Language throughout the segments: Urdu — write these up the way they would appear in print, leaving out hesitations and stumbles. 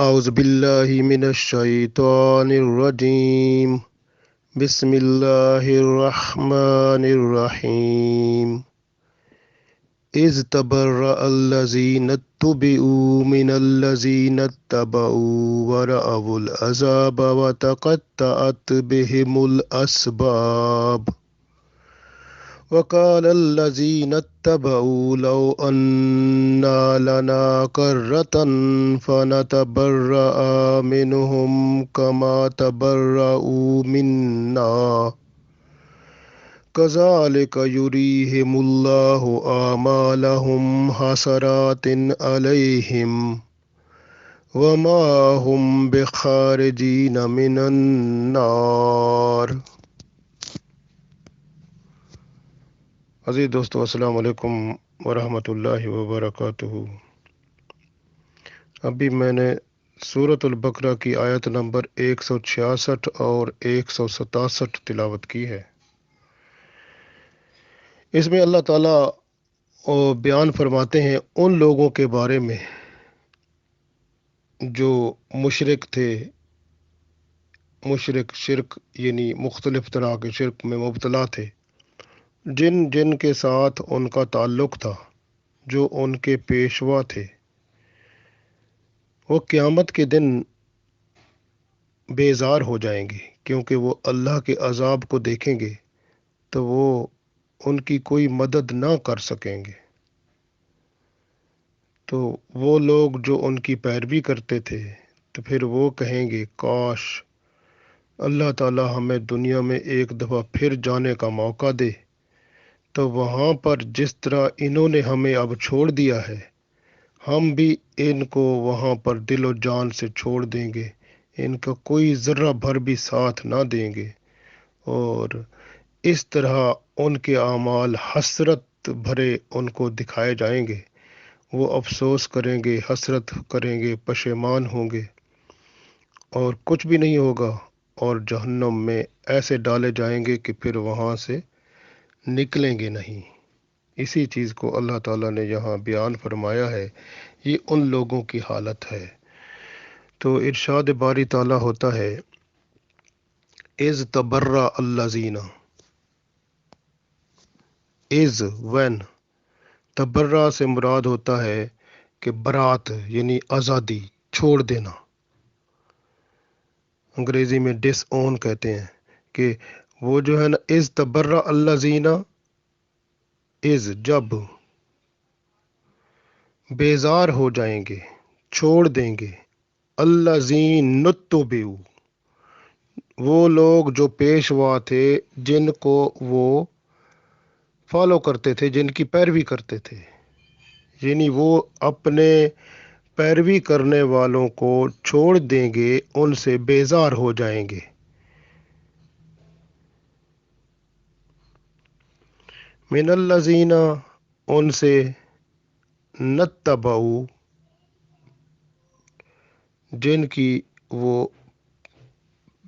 أعوذ بالله من الشيطان الرجيم. بسم الله الرحمن الرحيم. إذ تبرأ الذين اتبعوا من الذين اتبعوا ورأوا العذاب وتقطعت بهم الأسباب. وقال الذين اتبعوا لو أن لنا كرة فنتبرأ منهم كما تبرأوا منا كذلك يريهم الله أعمالهم حسرات عليهم وما هم بخارجين من النار. عزیز دوستو، السلام علیکم ورحمۃ اللہ وبرکاتہ. ابھی میں نے سورۃ البقرہ کی آیت نمبر 166 اور 167 تلاوت کی ہے. اس میں اللہ تعالیٰ بیان فرماتے ہیں ان لوگوں کے بارے میں جو مشرک تھے. مشرک شرک یعنی مختلف طرح کے شرک میں مبتلا تھے، جن کے ساتھ ان کا تعلق تھا، جو ان کے پیشوا تھے. وہ قیامت کے دن بیزار ہو جائیں گے، کیونکہ وہ اللہ کے عذاب کو دیکھیں گے تو وہ ان کی کوئی مدد نہ کر سکیں گے. تو وہ لوگ جو ان کی پیروی کرتے تھے تو پھر وہ کہیں گے کاش اللہ تعالیٰ ہمیں دنیا میں ایک دفعہ پھر جانے کا موقع دے، تو وہاں پر جس طرح انہوں نے ہمیں اب چھوڑ دیا ہے ہم بھی ان کو وہاں پر دل و جان سے چھوڑ دیں گے، ان کا کوئی ذرہ بھر بھی ساتھ نہ دیں گے. اور اس طرح ان کے اعمال حسرت بھرے ان کو دکھائے جائیں گے. وہ افسوس کریں گے، حسرت کریں گے، پشیمان ہوں گے اور کچھ بھی نہیں ہوگا، اور جہنم میں ایسے ڈالے جائیں گے کہ پھر وہاں سے نکلیں گے نہیں. اسی چیز کو اللہ تعالیٰ نے یہاں بیان فرمایا ہے. یہ ان لوگوں کی حالت ہے. تو ارشاد باری تعالیٰ ہوتا ہے اذ تبرأ الذین، از وین. تبرہ سے مراد ہوتا ہے کہ برات یعنی آزادی، چھوڑ دینا. انگریزی میں ڈس اون کہتے ہیں کہ وہ جو ہے نا از تبرہ الذین، از جب بیزار ہو جائیں گے، چھوڑ دیں گے، الذین اتبعوا، وہ لوگ جو پیشوا تھے، جن کو وہ فالو کرتے تھے، جن کی پیروی کرتے تھے. یعنی وہ اپنے پیروی کرنے والوں کو چھوڑ دیں گے، ان سے بیزار ہو جائیں گے. من الذین، ان سے، نتبعوا، جن کی وہ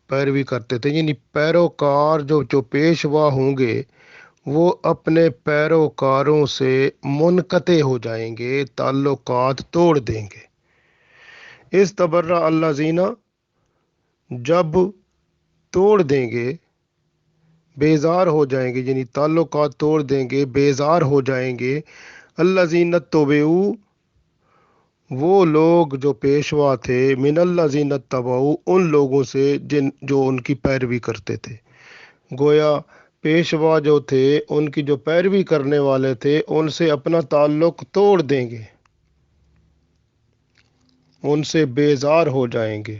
پیروی کرتے تھے. یعنی پیروکار جو پیشوا ہوں گے وہ اپنے پیروکاروں سے منقطع ہو جائیں گے، تعلقات توڑ دیں گے. اس تبرہ الذین، جب توڑ دیں گے، بیزار ہو جائیں گے، یعنی تعلقات توڑ دیں گے، بیزار ہو جائیں گے. الذین اتبعوا، وہ لوگ جو پیشوا تھے، من الذین اتبعوا، ان لوگوں سے جو ان کی پیروی کرتے تھے. گویا پیشوا جو تھے، ان کی جو پیروی کرنے والے تھے، ان سے اپنا تعلق توڑ دیں گے، ان سے بیزار ہو جائیں گے.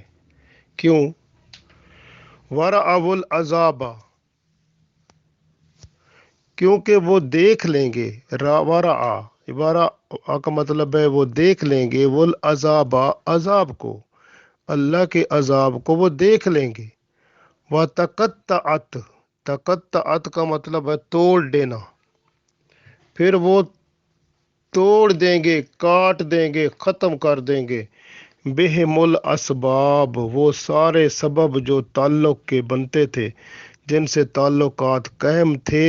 کیوں؟ وَرَأَوُا الْعَذَابَ، کیونکہ وہ دیکھ لیں گے. ورا کا مطلب ہے وہ دیکھ لیں گے، والعذاب، عذاب کو، اللہ کے عذاب کو وہ دیکھ لیں گے. وَتَقَطَّعَتْ، تقطعت کا مطلب ہے توڑ دینا. پھر وہ توڑ دیں گے، کاٹ دیں گے، ختم کر دیں گے. بہم الاسباب، وہ سارے سبب جو تعلق کے بنتے تھے، جن سے تعلقات قائم تھے،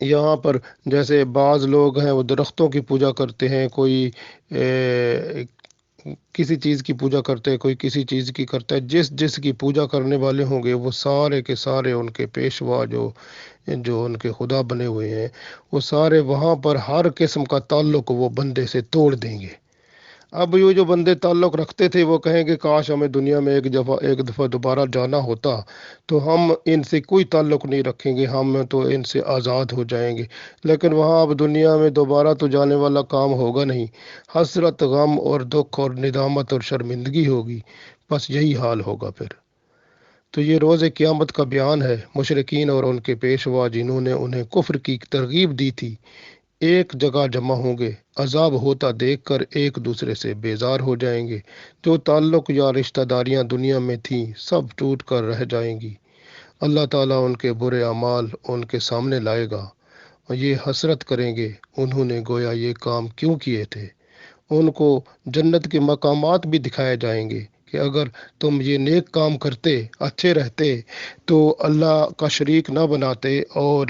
یہاں پر جیسے بعض لوگ ہیں وہ درختوں کی پوجا کرتے ہیں، کوئی اے، کسی چیز کی پوجا کرتے ہیں، کوئی کسی چیز کی کرتا ہے، جس جس کی پوجا کرنے والے ہوں گے وہ سارے کے سارے ان کے پیشوا جو جو ان کے خدا بنے ہوئے ہیں، وہ سارے وہاں پر ہر قسم کا تعلق وہ بندے سے توڑ دیں گے۔ اب یہ جو بندے تعلق رکھتے تھے وہ کہیں گے کاش ہمیں دنیا میں ایک دفعہ دوبارہ جانا ہوتا تو ہم ان سے کوئی تعلق نہیں رکھیں گے، ہم تو ان سے آزاد ہو جائیں گے، لیکن وہاں اب دنیا میں دوبارہ تو جانے والا کام ہوگا نہیں، حسرت، غم اور دکھ اور ندامت اور شرمندگی ہوگی، بس یہی حال ہوگا پھر۔ تو یہ روز قیامت کا بیان ہے۔ مشرکین اور ان کے پیشوا جنہوں نے انہیں کفر کی ترغیب دی تھی ایک جگہ جمع ہوں گے، عذاب ہوتا دیکھ کر ایک دوسرے سے بیزار ہو جائیں گے، جو تعلق یا رشتہ داریاں دنیا میں تھیں سب ٹوٹ کر رہ جائیں گی۔ اللہ تعالیٰ ان کے برے اعمال ان کے سامنے لائے گا اور یہ حسرت کریں گے انہوں نے گویا یہ کام کیوں کیے تھے۔ ان کو جنت کے مقامات بھی دکھائے جائیں گے کہ اگر تم یہ نیک کام کرتے، اچھے رہتے تو اللہ کا شریک نہ بناتے، اور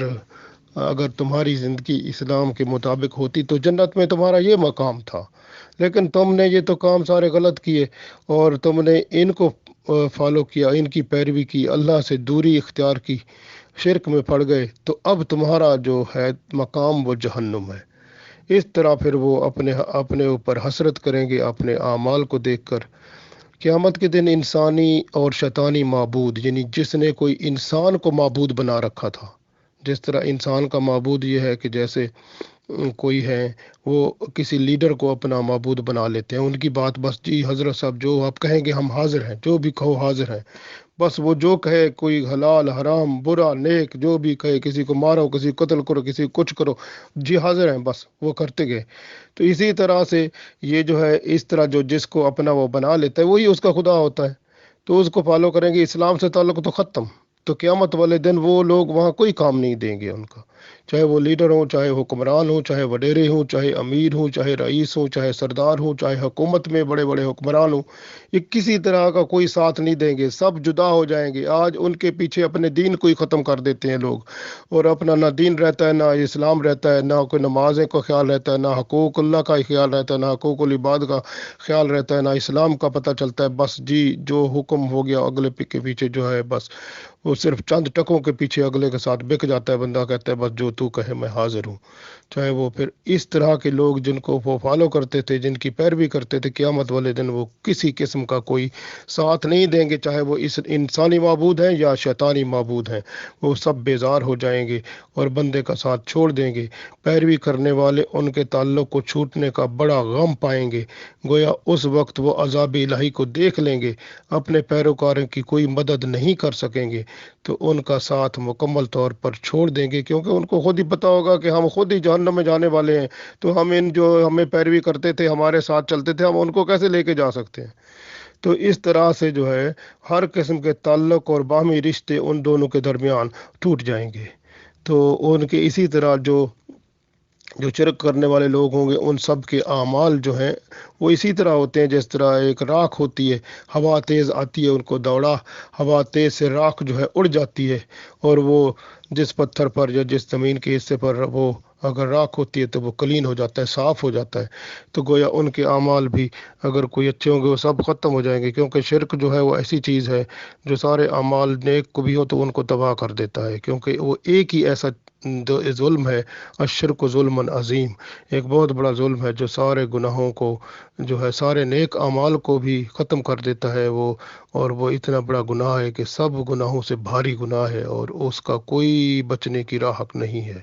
اگر تمہاری زندگی اسلام کے مطابق ہوتی تو جنت میں تمہارا یہ مقام تھا، لیکن تم نے یہ تو کام سارے غلط کیے اور تم نے ان کو فالو کیا، ان کی پیروی کی، اللہ سے دوری اختیار کی، شرک میں پڑ گئے، تو اب تمہارا جو ہے مقام وہ جہنم ہے۔ اس طرح پھر وہ اپنے اپنے اوپر حسرت کریں گے اپنے اعمال کو دیکھ کر۔ قیامت کے دن انسانی اور شیطانی معبود، یعنی جس نے کوئی انسان کو معبود بنا رکھا تھا، جس طرح انسان کا معبود یہ ہے کہ جیسے کوئی ہے وہ کسی لیڈر کو اپنا معبود بنا لیتے ہیں، ان کی بات بس جی حضرت صاحب جو آپ کہیں گے ہم حاضر ہیں، جو بھی کہو حاضر ہیں، بس وہ جو کہے، کوئی حلال حرام برا نیک جو بھی کہے، کسی کو مارو، کسی کو قتل کرو، کسی کو کچھ کرو، جی حاضر ہیں، بس وہ کرتے گئے۔ تو اسی طرح سے یہ جو ہے اس طرح جو جس کو اپنا وہ بنا لیتا ہے وہی اس کا خدا ہوتا ہے، تو اس کو فالو کریں گے، اسلام سے تعلق تو ختم۔ تو قیامت والے دن وہ لوگ وہاں کوئی کام نہیں دیں گے ان کا، چاہے وہ لیڈر ہوں، چاہے حکمران ہوں، چاہے وڈیرے ہوں، چاہے امیر ہوں، چاہے رئیس ہوں، چاہے سردار ہوں، چاہے حکومت میں بڑے بڑے حکمران ہوں، یہ کسی طرح کا کوئی ساتھ نہیں دیں گے، سب جدا ہو جائیں گے۔ آج ان کے پیچھے اپنے دین کو ہی ختم کر دیتے ہیں لوگ، اور اپنا نہ دین رہتا ہے، نہ اسلام رہتا ہے، نہ کوئی نمازیں کا خیال رہتا ہے، نہ حقوق اللہ کا ہی خیال رہتا ہے، نہ حقوق العباد کا خیال رہتا ہے، نہ اسلام کا پتہ چلتا ہے، بس جی جو حکم ہو گیا اگلے کے پیچھے جو ہے بس وہ صرف چند ٹکوں کے پیچھے اگلے کے ساتھ بک جاتا ہے، بندہ کہتا ہے بس جو تو کہے میں حاضر ہوں۔ چاہے وہ پھر اس طرح کے لوگ جن کو وہ فالو کرتے تھے، جن کی پیروی کرتے تھے، قیامت والے دن وہ کسی قسم کا کوئی ساتھ نہیں دیں گے، چاہے وہ اس انسانی معبود ہیں یا شیطانی معبود ہیں، وہ سب بیزار ہو جائیں گے اور بندے کا ساتھ چھوڑ دیں گے۔ پیروی کرنے والے ان کے تعلق کو چھوٹنے کا بڑا غم پائیں گے، گویا اس وقت وہ عذاب الہی کو دیکھ لیں گے، اپنے پیروکاروں کی کوئی مدد نہیں کر سکیں گے، تو ان کا ساتھ مکمل طور پر چھوڑ دیں گے، کیونکہ ان کو خود ہی پتہ ہوگا کہ ہم خود ہی جہنم میں جانے والے ہیں، تو ہم ان جو ہمیں پیروی کرتے تھے، ہمارے ساتھ چلتے تھے، ہم ان کو کیسے لے کے جا سکتے ہیں۔ تو اس طرح سے جو ہے ہر قسم کے تعلق اور باہمی رشتے ان دونوں کے درمیان ٹوٹ جائیں گے۔ تو ان کے اسی طرح جو شرک کرنے والے لوگ ہوں گے ان سب کے اعمال جو ہیں وہ اسی طرح ہوتے ہیں جس طرح ایک راکھ ہوتی ہے، ہوا تیز آتی ہے ان کو دوڑا، ہوا تیز سے راکھ جو ہے اڑ جاتی ہے، اور وہ جس پتھر پر یا جس زمین کے حصے پر وہ اگر راکھ ہوتی ہے تو وہ کلین ہو جاتا ہے، صاف ہو جاتا ہے۔ تو گویا ان کے اعمال بھی اگر کوئی اچھے ہوں گے وہ سب ختم ہو جائیں گے، کیونکہ شرک جو ہے وہ ایسی چیز ہے جو سارے اعمال نیک کو بھی ہو تو ان کو تباہ کر دیتا ہے، کیونکہ وہ ایک ہی ایسا ظلم ہے، الشرک ظلم عظیم، ایک بہت بڑا ظلم ہے جو سارے گناہوں کو جو ہے سارے نیک اعمال کو بھی ختم کر دیتا ہے وہ، اور وہ اتنا بڑا گناہ ہے کہ سب گناہوں سے بھاری گناہ ہے اور اس کا کوئی بچنے کی راہ نہیں ہے۔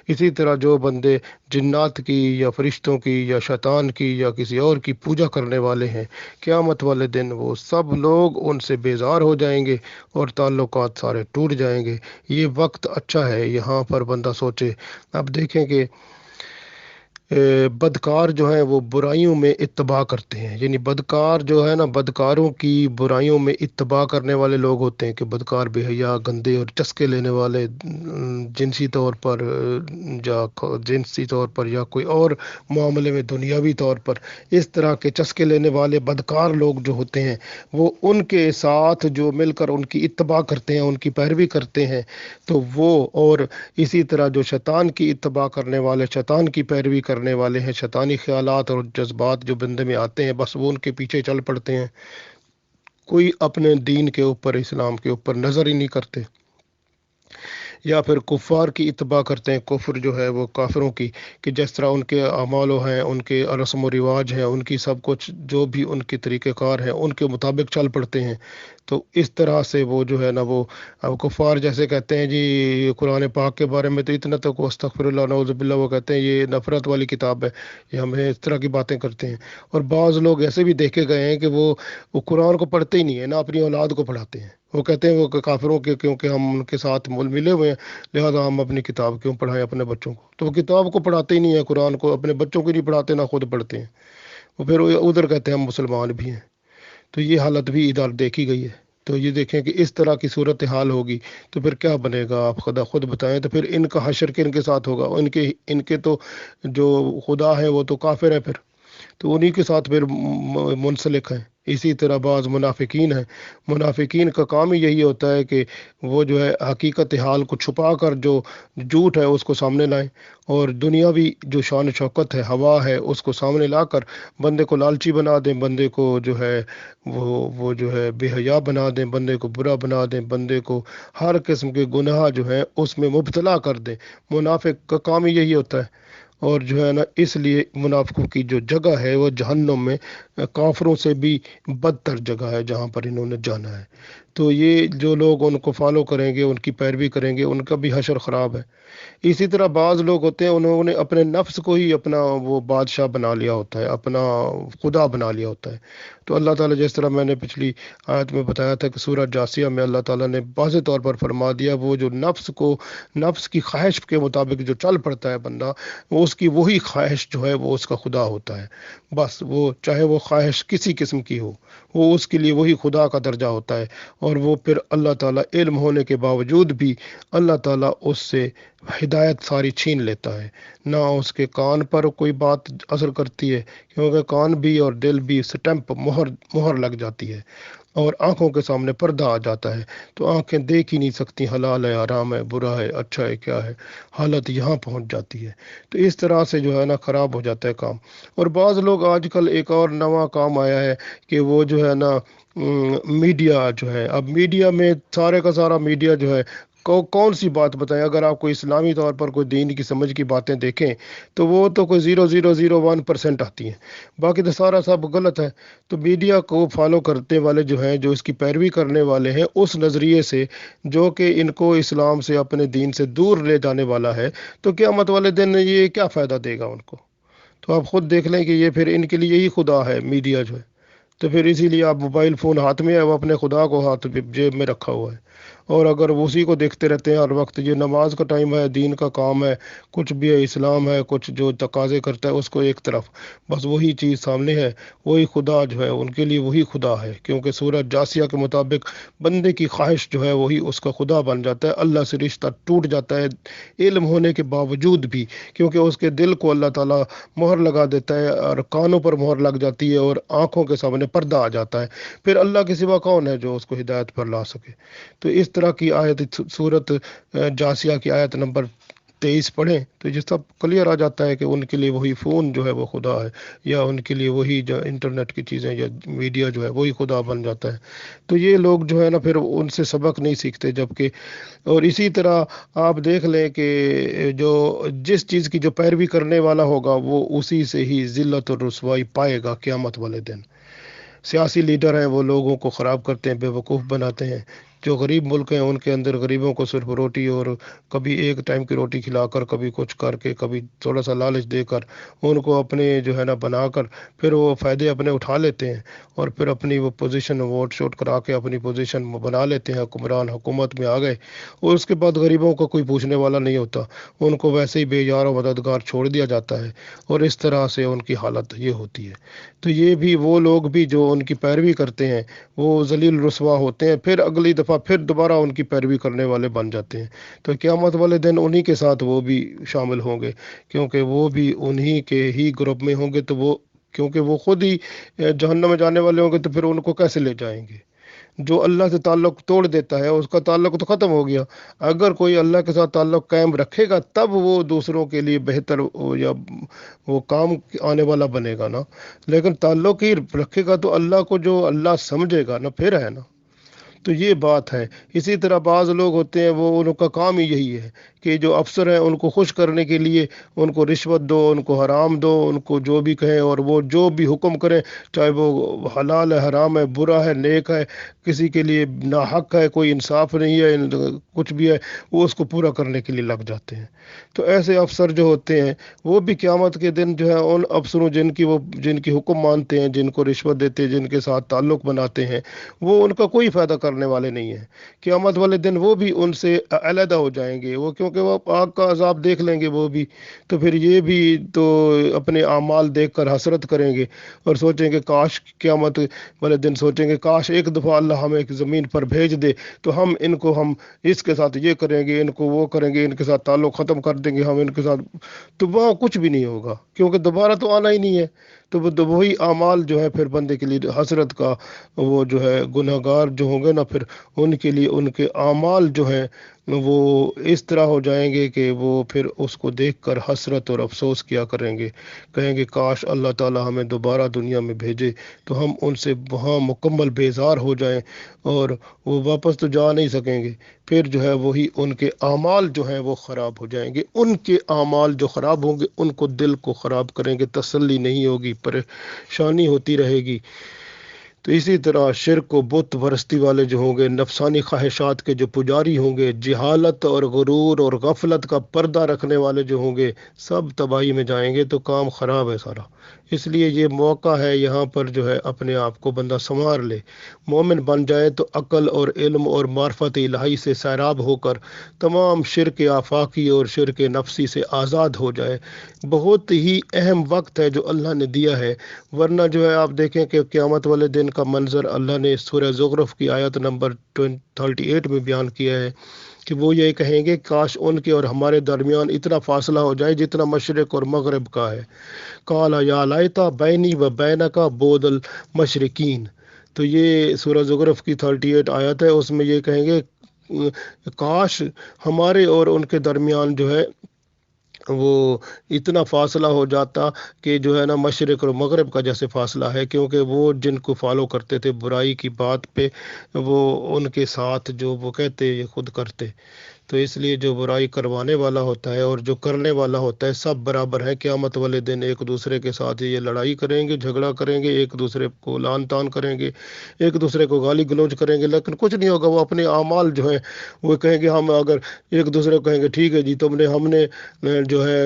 اسی طرح جو بندے جنات کی یا فرشتوں کی یا شیطان کی یا کسی اور کی پوجا کرنے والے ہیں، قیامت والے دن وہ سب لوگ ان سے بیزار ہو جائیں گے اور تعلقات سارے ٹوٹ جائیں گے۔ یہ وقت اچھا ہے، یہاں پر بندہ سوچے۔ اب دیکھیں کہ بدکار جو ہیں وہ برائیوں میں اتباع کرتے ہیں، یعنی بدکار جو ہے نا، بدکاروں کی برائیوں میں اتباع کرنے والے لوگ ہوتے ہیں کہ بدکار، بے حیا، گندے اور چسکے لینے والے، جنسی طور پر جنسی طور پر یا کوئی اور معاملے میں دنیاوی طور پر اس طرح کے چسکے لینے والے بدکار لوگ جو ہوتے ہیں، وہ ان کے ساتھ جو مل کر ان کی اتباع کرتے ہیں، ان کی پیروی کرتے ہیں، تو وہ، اور اسی طرح جو شیطان کی اتباع کرنے والے، شیطان کی پیروی کرنے والے ہیں، شیطانی خیالات اور جذبات جو بندے میں آتے ہیں، بس وہ ان کے پیچھے چل پڑتے ہیں، کوئی اپنے دین کے اوپر، اسلام کے اوپر نظر ہی نہیں کرتے، یا پھر کفار کی اتباع کرتے ہیں، کفر جو ہے وہ کافروں کی، کہ جس طرح ان کے اعمال و ہیں، ان کے رسم و رواج ہیں، ان کی سب کچھ جو بھی ان کی طریقہ کار ہیں، ان کے مطابق چل پڑتے ہیں، تو اس طرح سے وہ جو ہے نا، وہ اب کفار جیسے کہتے ہیں جی قرآن پاک کے بارے میں تو اتنا تک استغفر اللہ نعوذ باللہ، وہ کہتے ہیں یہ نفرت والی کتاب ہے، یہ ہمیں اس طرح کی باتیں کرتے ہیں، اور بعض لوگ ایسے بھی دیکھے گئے ہیں کہ وہ قرآن کو پڑھتے ہی نہیں ہے، نہ اپنی اولاد کو پڑھاتے ہیں، وہ کہتے ہیں وہ کافروں کے، کیونکہ ہم ان کے ساتھ ملے ہوئے ہیں، لہذا ہم اپنی کتاب کیوں پڑھائیں اپنے بچوں کو، تو وہ کتاب کو پڑھاتے ہی نہیں ہیں، قرآن کو اپنے بچوں کو نہیں پڑھاتے، نہ خود پڑھتے ہیں، وہ پھر ادھر کہتے ہیں ہم مسلمان بھی ہیں، تو یہ حالت بھی ادھر دیکھی گئی ہے، تو یہ دیکھیں کہ اس طرح کی صورتحال ہوگی تو پھر کیا بنے گا، آپ خدا خود بتائیں، تو پھر ان کا حشر کن کے ساتھ ہوگا، ان کے تو جو خدا ہے وہ تو کافر ہے، پھر تو انہی کے ساتھ پھر منسلک ہیں۔ اسی طرح بعض منافقین ہیں، منافقین کا کام ہی یہی ہوتا ہے کہ وہ جو ہے حقیقت حال کو چھپا کر جو جھوٹ ہے اس کو سامنے لائیں، اور دنیاوی جو شان و شوکت ہے، ہوا ہے، اس کو سامنے لا کر بندے کو لالچی بنا دیں، بندے کو جو ہے وہ جو ہے بے حیا بنا دیں، بندے کو برا بنا دیں، بندے کو ہر قسم کے گناہ جو ہے اس میں مبتلا کر دیں، منافق کا کام ہی یہی ہوتا ہے، اور جو ہے نا اس لیے منافقوں کی جو جگہ ہے وہ جہنم میں، کافروں سے بھی بدتر جگہ ہے جہاں پر انہوں نے جانا ہے، تو یہ جو لوگ ان کو فالو کریں گے، ان کی پیروی کریں گے، ان کا بھی حشر خراب ہے۔ اسی طرح بعض لوگ ہوتے ہیں، انہوں نے اپنے نفس کو ہی اپنا وہ بادشاہ بنا لیا ہوتا ہے، اپنا خدا بنا لیا ہوتا ہے، تو اللہ تعالیٰ جس طرح میں نے پچھلی آیت میں بتایا تھا کہ سورہ جاسیہ میں اللہ تعالیٰ نے واضح طور پر فرما دیا، وہ جو نفس کی خواہش کے مطابق جو چل پڑتا ہے بندہ، وہ اس کی وہی خواہش جو ہے وہ اس کا خدا ہوتا ہے، بس وہ چاہے وہ خواہش کسی قسم کی ہو، وہ اس کے لیے وہی خدا کا درجہ ہوتا ہے، اور وہ پھر اللہ تعالیٰ علم ہونے کے باوجود بھی اللہ تعالیٰ اس سے ہدایت ساری چھین لیتا ہے، نہ اس کے کان پر کوئی بات اثر کرتی ہے، کیونکہ کان بھی اور دل بھی سٹمپ مہر لگ جاتی ہے، اور آنکھوں کے سامنے پردہ آ جاتا ہے، تو آنکھیں دیکھ ہی نہیں سکتی حلال ہے، حرام ہے، برا ہے، اچھا ہے، کیا ہے، حالت یہاں پہنچ جاتی ہے، تو اس طرح سے جو ہے نا خراب ہو جاتا ہے کام۔ اور بعض لوگ آج کل ایک اور نواں کام آیا ہے کہ وہ جو ہے نا میڈیا جو ہے، اب میڈیا میں سارے کا سارا میڈیا جو ہے، کون سی بات بتائیں، اگر آپ کوئی اسلامی طور پر کوئی دین کی سمجھ کی باتیں دیکھیں تو وہ تو کوئی 0.001% آتی ہیں، باقی تو سارا سب غلط ہے، تو میڈیا کو فالو کرنے والے جو ہیں، جو اس کی پیروی کرنے والے ہیں اس نظریے سے جو کہ ان کو اسلام سے، اپنے دین سے دور لے جانے والا ہے، تو قیامت والے دن یہ کیا فائدہ دے گا ان کو، تو آپ خود دیکھ لیں کہ یہ پھر ان کے لیے یہی خدا ہے میڈیا جو ہے، تو پھر اسی لیے آپ موبائل فون ہاتھ میں ہے، وہ اپنے خدا کو ہاتھ جیب میں رکھا ہوا ہے، اور اگر وہ اسی کو دیکھتے رہتے ہیں ہر وقت، یہ نماز کا ٹائم ہے، دین کا کام ہے، کچھ بھی ہے، اسلام ہے، کچھ جو تقاضے کرتا ہے اس کو ایک طرف، بس وہی چیز سامنے ہے، وہی خدا جو ہے ان کے لیے وہی خدا ہے، کیونکہ سورہ جاسیہ کے مطابق بندے کی خواہش جو ہے وہی اس کا خدا بن جاتا ہے، اللہ سے رشتہ ٹوٹ جاتا ہے علم ہونے کے باوجود بھی، کیونکہ اس کے دل کو اللہ تعالیٰ مہر لگا دیتا ہے، اور کانوں پر مہر لگ جاتی ہے، اور آنکھوں کے سامنے پردہ آ جاتا ہے، پھر اللہ کے سوا کون ہے جو اس کو ہدایت پر لا سکے، تو اس طرح کی آیت سورت جاسیہ کی آیت نمبر 23 پڑھیں تو یہ سب کلیئر آ جاتا ہے کہ ان کے لیے وہی فون جو ہے وہ خدا ہے، یا ان کے لیے وہی جو انٹرنیٹ کی چیزیں یا میڈیا جو ہے وہی خدا بن جاتا ہے، تو یہ لوگ جو ہے نا پھر ان سے سبق نہیں سیکھتے، جبکہ اور اسی طرح آپ دیکھ لیں کہ جو جس چیز کی جو پیروی کرنے والا ہوگا وہ اسی سے ہی ذلت اور رسوائی پائے گا قیامت والے دن۔ سیاسی لیڈر ہیں، وہ لوگوں کو خراب کرتے ہیں، بے وقوف بناتے ہیں، جو غریب ملک ہیں ان کے اندر غریبوں کو صرف روٹی اور کبھی ایک ٹائم کی روٹی کھلا کر، کبھی کچھ کر کے، کبھی تھوڑا سا لالچ دے کر ان کو اپنے جو ہے نا بنا کر پھر وہ فائدے اپنے اٹھا لیتے ہیں، اور پھر اپنی وہ پوزیشن ووٹ شوٹ کرا کے اپنی پوزیشن بنا لیتے ہیں، حکمران حکومت میں آ گئے، اور اس کے بعد غریبوں کو کوئی پوچھنے والا نہیں ہوتا، ان کو ویسے ہی بے یار و مددگار چھوڑ دیا جاتا ہے، اور اس طرح سے ان کی حالت یہ ہوتی ہے۔ تو یہ بھی وہ لوگ بھی جو ان کی پیروی کرتے ہیں وہ ذلیل رسوا ہوتے ہیں، پھر اگلی دفعہ پھر دوبارہ ان کی پیروی کرنے والے بن جاتے ہیں۔ تو قیامت والے دن انہی کے ساتھ وہ بھی شامل ہوں گے، کیونکہ وہ بھی انہی کے ہی گروپ میں ہوں گے، تو وہ کیونکہ وہ خود ہی جہنم میں جانے والے ہوں گے، تو پھر ان کو کیسے لے جائیں گے؟ جو اللہ سے تعلق توڑ دیتا ہے اس کا تعلق تو ختم ہو گیا۔ اگر کوئی اللہ کے ساتھ تعلق قائم رکھے گا تب وہ دوسروں کے لیے بہتر یا وہ کام آنے والا بنے گا نا، لیکن تعلق ہی رکھے گا تو اللہ کو جو اللہ سمجھے گا نا، پھر ہے نا۔ تو یہ بات ہے۔ اسی طرح بعض لوگ ہوتے ہیں وہ ان کا کام ہی یہی ہے کہ جو افسر ہیں ان کو خوش کرنے کے لیے ان کو رشوت دو، ان کو حرام دو، ان کو جو بھی کہیں، اور وہ جو بھی حکم کریں، چاہے وہ حلال ہے، حرام ہے، برا ہے، نیک ہے، کسی کے لیے ناحق ہے، کوئی انصاف نہیں ہے، کچھ بھی ہے، وہ اس کو پورا کرنے کے لیے لگ جاتے ہیں۔ تو ایسے افسر جو ہوتے ہیں وہ بھی قیامت کے دن جو ہے ان افسروں جن کی حکم مانتے ہیں، جن کو رشوت دیتے ہیں، جن کے ساتھ تعلق بناتے ہیں، وہ ان کا کوئی فائدہ کرنے والے نہیں ہیں۔ قیامت والے دن وہ بھی ان سے علیحدہ ہو جائیں گے، وہ کیونکہ وہ آگ کا عذاب دیکھ لیں گے وہ بھی، تو پھر یہ بھی تو اپنے اعمال دیکھ کر حسرت کریں گے اور سوچیں گے کاش، قیامت والے دن سوچیں گے کاش ایک دفعہ اللہ ہمیں ایک زمین پر بھیج دے تو ہم اس کے ساتھ یہ کریں گے، ان کو وہ کریں گے، ان کے ساتھ تعلق ختم کر دیں گے ہم ان کے ساتھ، تو وہاں کچھ بھی نہیں ہوگا کیونکہ دوبارہ تو آنا ہی نہیں ہے۔ تو وہی اعمال جو ہے پھر بندے کے لیے حسرت کا، وہ جو ہے گناہ گار جو ہوں گے نا، پھر ان کے لیے ان کے اعمال جو ہیں وہ اس طرح ہو جائیں گے کہ وہ پھر اس کو دیکھ کر حسرت اور افسوس کیا کریں گے، کہیں گے کاش اللہ تعالی ہمیں دوبارہ دنیا میں بھیجے تو ہم ان سے وہاں مکمل بیزار ہو جائیں، اور وہ واپس تو جا نہیں سکیں گے، پھر جو ہے وہی ان کے اعمال جو ہیں وہ خراب ہو جائیں گے، ان کے اعمال جو خراب ہوں گے ان کو دل کو خراب کریں گے، تسلی نہیں ہوگی، پریشانی ہوتی رہے گی۔ تو اسی طرح شرک و بت پرستی والے جو ہوں گے، نفسانی خواہشات کے جو پجاری ہوں گے، جہالت اور غرور اور غفلت کا پردہ رکھنے والے جو ہوں گے، سب تباہی میں جائیں گے، تو کام خراب ہے سارا۔ اس لیے یہ موقع ہے یہاں پر جو ہے اپنے آپ کو بندہ سنوار لے، مومن بن جائے تو عقل اور علم اور معرفت الہی سے سیراب ہو کر تمام شرک آفاقی اور شرک نفسی سے آزاد ہو جائے۔ بہت ہی اہم وقت ہے جو اللہ نے دیا ہے، ورنہ جو ہے آپ دیکھیں کہ قیامت والے دن کا منظر اللہ نے سورہ زخرف کی آیت نمبر 38 میں بیان کیا ہے کہ وہ یہ کہیں گے کاش ان کے اور ہمارے درمیان اتنا فاصلہ ہو جائے جتنا مشرق اور مغرب کا ہے، قال یا لیتا بینی و بینک بعد المشرقین۔ تو یہ سورہ زخرف کی 38 آیت ہے، اس میں یہ کہیں گے کاش ہمارے اور ان کے درمیان جو ہے وہ اتنا فاصلہ ہو جاتا کہ جو ہے نا مشرق اور مغرب کا جیسے فاصلہ ہے، کیونکہ وہ جن کو فالو کرتے تھے برائی کی بات پہ، وہ ان کے ساتھ جو وہ کہتے یہ خود کرتے، تو اس لیے جو برائی کروانے والا ہوتا ہے اور جو کرنے والا ہوتا ہے سب برابر ہیں۔ قیامت والے دن ایک دوسرے کے ساتھ یہ لڑائی کریں گے، جھگڑا کریں گے، ایک دوسرے کو لعن طعن کریں گے، ایک دوسرے کو گالی گلوچ کریں گے، لیکن کچھ نہیں ہوگا۔ وہ اپنے اعمال جو ہیں وہ کہیں گے، ہم اگر ایک دوسرے کو کہیں گے ٹھیک ہے جی ہم نے جو ہے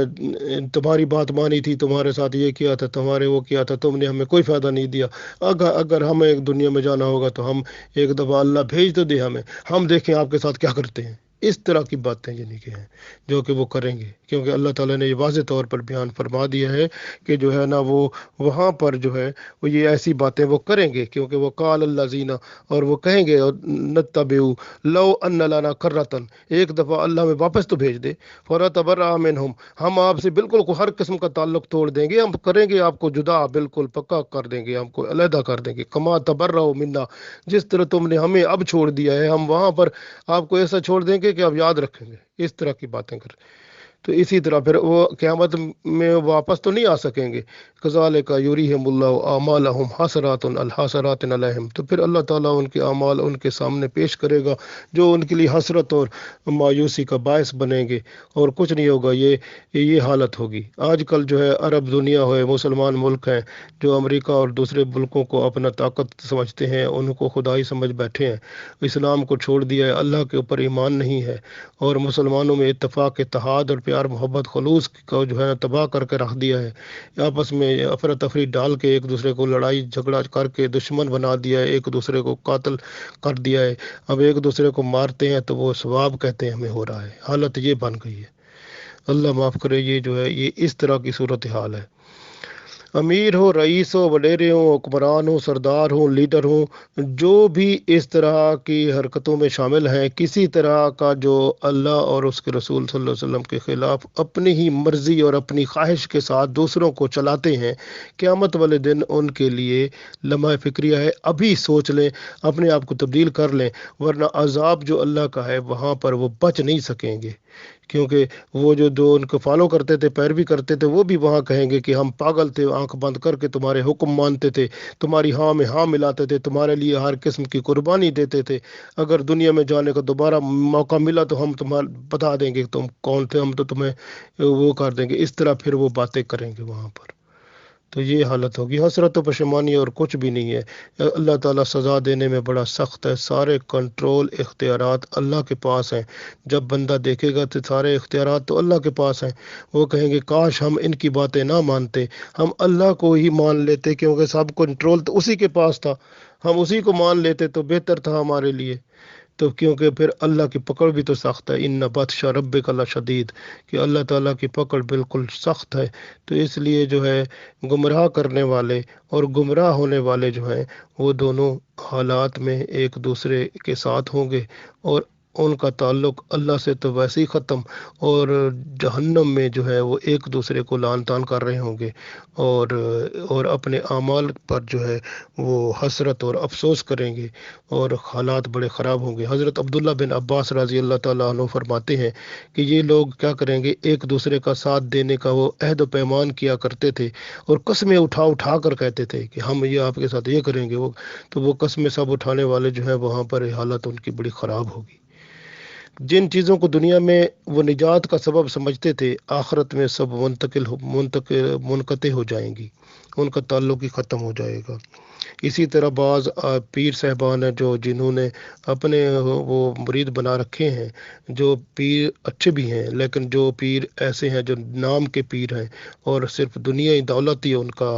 تمہاری بات مانی تھی، تمہارے ساتھ یہ کیا تھا، تمہارے وہ کیا تھا، تم نے ہمیں کوئی فائدہ نہیں دیا، اگر ہمیں ایک دنیا میں جانا ہوگا تو ہم ایک دفعہ اللہ بھیج تو دے ہمیں، ہم دیکھیں آپ کے ساتھ کیا کرتے ہیں۔ اس طرح کی باتیں یعنی کہ ہیں جو کہ وہ کریں گے، کیونکہ اللہ تعالیٰ نے یہ واضح طور پر بیان فرما دیا ہے کہ جو ہے نا وہ وہاں پر جو ہے وہ یہ ایسی باتیں وہ کریں گے، کیونکہ وہ قال الذین، اور وہ کہیں گے نتبعوا لو ان لنا کرۃ، ایک دفعہ اللہ ہمیں واپس تو بھیج دے، فنتبرأ منہم، ہم آپ سے بالکل کو ہر قسم کا تعلق توڑ دیں گے، ہم کریں گے آپ کو جدا، بالکل پکا کر دیں گے، ہم کو علیحدہ کر دیں گے، کما تبرؤ منا، جس طرح تم نے ہمیں اب چھوڑ دیا ہے ہم وہاں پر آپ کو ایسا چھوڑ دیں گے کہ آپ یاد رکھیں گے۔ اس طرح کی باتیں کر تو اسی طرح پھر وہ قیامت میں واپس تو نہیں آ سکیں گے. کذالک یریہم اللہ اعمالہم حسرات الحسرات علیہم، تو پھر اللہ تعالیٰ ان کے اعمال ان کے سامنے پیش کرے گا جو ان کے لیے حسرت اور مایوسی کا باعث بنیں گے، اور کچھ نہیں ہوگا. یہ حالت ہوگی. آج کل جو ہے عرب دنیا ہوئے، مسلمان ملک ہیں جو امریکہ اور دوسرے ملکوں کو اپنا طاقت سمجھتے ہیں، ان کو خدائی سمجھ بیٹھے ہیں، اسلام کو چھوڑ دیا ہے، اللہ کے اوپر ایمان نہیں ہے، اور مسلمانوں میں اتفاق، اتحاد اور پیار محبت خلوص کو جو ہے تباہ کر کے رکھ دیا ہے. آپس میں افراتفری ڈال کے ایک دوسرے کو لڑائی جھگڑا کر کے دشمن بنا دیا ہے، ایک دوسرے کو قاتل کر دیا ہے. اب ایک دوسرے کو مارتے ہیں تو وہ ثواب کہتے ہیں ہمیں ہو رہا ہے. حالت یہ بن گئی ہے. اللہ معاف کرے. یہ جو ہے یہ اس طرح کی صورتحال ہے. امیر ہو، رئیس ہو، وڈیرے ہوں، حکمران ہوں، سردار ہوں، لیڈر ہوں، جو بھی اس طرح کی حرکتوں میں شامل ہیں، کسی طرح کا جو اللہ اور اس کے رسول صلی اللہ علیہ وسلم کے خلاف اپنی ہی مرضی اور اپنی خواہش کے ساتھ دوسروں کو چلاتے ہیں، قیامت والے دن ان کے لیے لمحہ فکریہ ہے. ابھی سوچ لیں، اپنے آپ کو تبدیل کر لیں، ورنہ عذاب جو اللہ کا ہے وہاں پر وہ بچ نہیں سکیں گے. کیونکہ وہ جو ان کو فالو کرتے تھے، پیروی کرتے تھے، وہ بھی وہاں کہیں گے کہ ہم پاگل تھے، آنکھ بند کر کے تمہارے حکم مانتے تھے، تمہاری ہاں میں ہاں ملاتے تھے، تمہارے لیے ہر قسم کی قربانی دیتے تھے. اگر دنیا میں جانے کا دوبارہ موقع ملا تو ہم تمہیں بتا دیں گے تم کون تھے، ہم تو تمہیں وہ کر دیں گے. اس طرح پھر وہ باتیں کریں گے وہاں پر. تو یہ حالت ہوگی. حسرت و پشیمانی اور کچھ بھی نہیں ہے. اللہ تعالیٰ سزا دینے میں بڑا سخت ہے. سارے کنٹرول اختیارات اللہ کے پاس ہیں. جب بندہ دیکھے گا تو سارے اختیارات تو اللہ کے پاس ہیں. وہ کہیں گے کاش ہم ان کی باتیں نہ مانتے، ہم اللہ کو ہی مان لیتے، کیونکہ سب کنٹرول تو اسی کے پاس تھا. ہم اسی کو مان لیتے تو بہتر تھا ہمارے لیے. تو کیونکہ پھر اللہ کی پکڑ بھی تو سخت ہے. ان بطش ربک لشدید، کہ اللہ تعالیٰ کی پکڑ بالکل سخت ہے. تو اس لیے جو ہے گمراہ کرنے والے اور گمراہ ہونے والے جو ہیں وہ دونوں حالات میں ایک دوسرے کے ساتھ ہوں گے، اور ان کا تعلق اللہ سے تو ویسے ہی ختم، اور جہنم میں جو ہے وہ ایک دوسرے کو لعن طعن کر رہے ہوں گے، اور اپنے اعمال پر جو ہے وہ حسرت اور افسوس کریں گے، اور حالات بڑے خراب ہوں گے. حضرت عبداللہ بن عباس رضی اللہ تعالیٰ عنہ فرماتے ہیں کہ یہ لوگ کیا کریں گے، ایک دوسرے کا ساتھ دینے کا وہ عہد و پیمان کیا کرتے تھے، اور قسمیں اٹھا اٹھا کر کہتے تھے کہ ہم یہ آپ کے ساتھ یہ کریں گے. تو وہ قسمیں سب اٹھانے والے جو ہیں وہاں پر حالت ان کی بڑی خراب ہوگی. جن چیزوں کو دنیا میں وہ نجات کا سبب سمجھتے تھے، آخرت میں سب منقطع ہو جائیں گی، ان کا تعلق ہی ختم ہو جائے گا. اسی طرح بعض پیر صاحبان ہیں جنہوں نے اپنے وہ مرید بنا رکھے ہیں، جو پیر اچھے بھی ہیں، لیکن جو پیر ایسے ہیں جو نام کے پیر ہیں اور صرف دنیا دولت ہی ان کا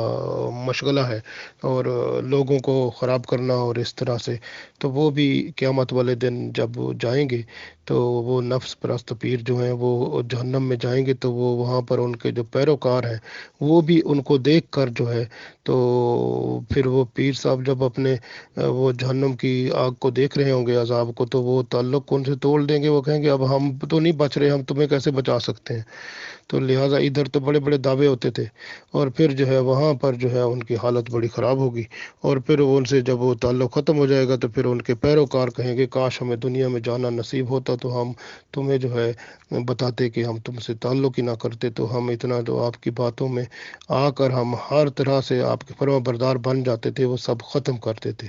مشغلہ ہے، اور لوگوں کو خراب کرنا اور اس طرح سے، تو وہ بھی قیامت والے دن جب جائیں گے تو وہ نفس پرست پیر جو ہیں وہ جہنم میں جائیں گے. تو وہ وہاں پر ان کے جو پیروکار ہیں وہ بھی ان کو دیکھ کر جو ہے، تو پھر وہ پیر صاحب جب اپنے وہ جہنم کی آگ کو دیکھ رہے ہوں گے، عذاب کو، تو وہ تعلق ان سے توڑ دیں گے. وہ کہیں گے اب ہم تو نہیں بچ رہے، ہم تمہیں کیسے بچا سکتے ہیں. تو لہٰذا ادھر تو بڑے بڑے دعوے ہوتے تھے، اور پھر جو ہے وہاں پر جو ہے ان کی حالت بڑی خراب ہوگی. اور پھر ان سے جب وہ تعلق ختم ہو جائے گا تو پھر ان کے پیروکار کہیں گے کاش ہمیں دنیا میں جانا نصیب ہوتا تو ہم تمہیں جو ہے بتاتے کہ ہم تم سے تعلق ہی نہ کرتے، تو ہم اتنا جو آپ کی باتوں میں آ کر ہم ہر طرح سے آپ کے فرما بردار بن جاتے تھے، وہ سب ختم کرتے تھے.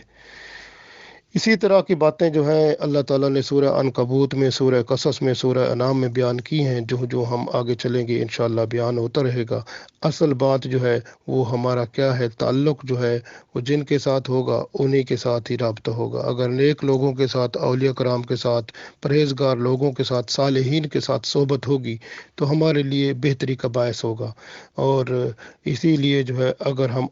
اسی طرح کی باتیں جو ہیں اللہ تعالیٰ نے سورہ عنکبوت میں، سورہ قصص میں، سورہ انعام میں بیان کی ہیں، جو ہم آگے چلیں گے انشاءاللہ بیان ہوتا رہے گا. اصل بات جو ہے وہ ہمارا کیا ہے، تعلق جو ہے وہ جن کے ساتھ ہوگا انہی کے ساتھ ہی رابطہ ہوگا. اگر نیک لوگوں کے ساتھ، اولیاء کرام کے ساتھ، پرہیزگار لوگوں کے ساتھ، صالحین کے ساتھ صحبت ہوگی تو ہمارے لیے بہتری کا باعث ہوگا. اور اسی لیے جو ہے اگر ہم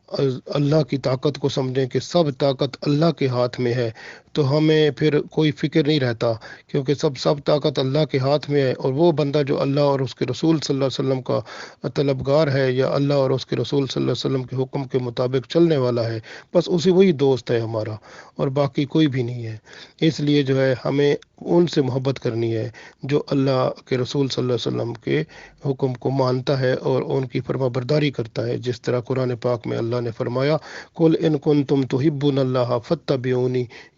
اللہ کی طاقت کو سمجھیں کہ سب طاقت اللہ کے ہاتھ میں ہے، تو ہمیں پھر کوئی فکر نہیں رہتا، کیونکہ سب طاقت اللہ کے ہاتھ میں ہے. اور وہ بندہ جو اللہ اور اس کے رسول صلی اللہ علیہ وسلم کا طلبگار ہے، یا اللہ اور اس کے رسول صلی اللہ علیہ وسلم کے حکم کے مطابق چلنے والا ہے، بس وہی دوست ہے ہمارا، اور باقی کوئی بھی نہیں ہے. اس لیے جو ہے ہمیں ان سے محبت کرنی ہے جو اللہ کے رسول صلی اللہ علیہ وسلم کے حکم کو مانتا ہے اور ان کی فرما برداری کرتا ہے. جس طرح قرآن پاک میں اللہ نے فرمایا قل ان کنتم تحبون اللہ فاتبعونی